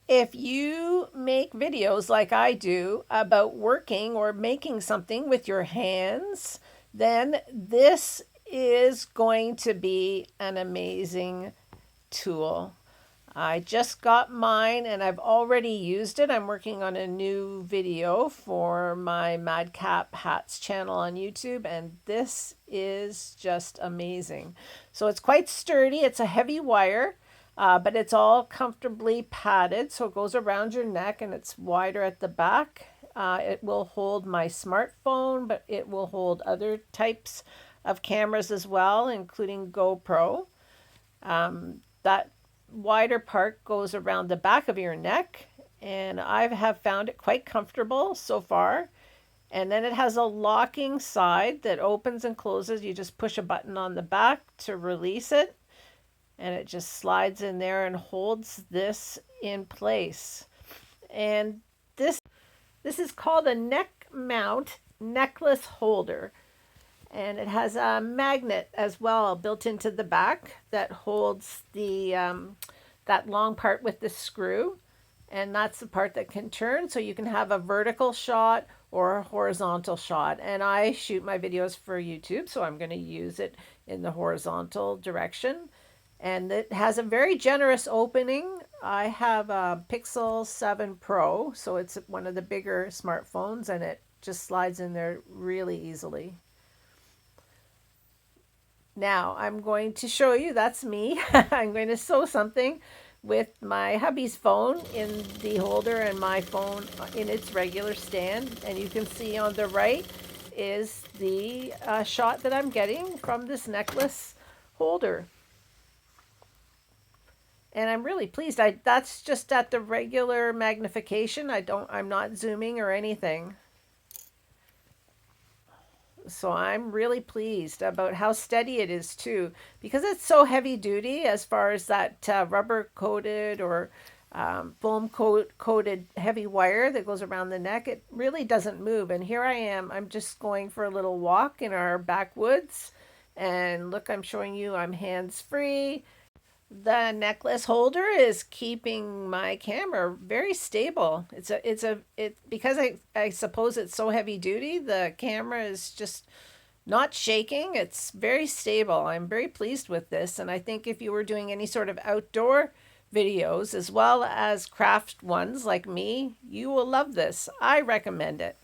If you make videos like I do about working or making something with your hands, then this is going to be an amazing tool. I just got mine and I've already used it. I'm working on a new video for my Madcap Hats channel on YouTube, and this is just amazing. So it's quite sturdy, it's a heavy wire. But it's all comfortably padded, so it goes around your neck and it's wider at the back. It will hold my smartphone, but it will hold other types of cameras as well, including GoPro. That wider part goes around the back of your neck, and I have found it quite comfortable so far. And then it has a locking side that opens and closes. You just push a button on the back to release it, and it just slides in there and holds this in place. And this is called a neck mount necklace holder, and it has a magnet as well built into the back that holds the that long part with the screw, and that's the part that can turn, so you can have a vertical shot or a horizontal shot. And I shoot my videos for YouTube, so I'm going to use it in the horizontal direction. And it has a very generous opening. I have a Pixel 7 Pro, so it's one of the bigger smartphones, and it just slides in there really easily. Now I'm going to show you, that's me. I'm going to sew something with my hubby's phone in the holder and my phone in its regular stand. And you can see on the right is the shot that I'm getting from this necklace holder. And I'm really pleased. That's just at the regular magnification. I'm not zooming or anything. So I'm really pleased about how steady it is too, because it's so heavy duty as far as that rubber coated or coated heavy wire that goes around the neck. It really doesn't move. And here I am. I'm just going for a little walk in our backwoods. And look, I'm showing you I'm hands free. The necklace holder is keeping my camera very stable. It because I suppose it's so heavy duty, the camera is just not shaking. It's very stable. I'm very pleased with this, and I think if you were doing any sort of outdoor videos as well as craft ones like me, you will love this. I recommend it.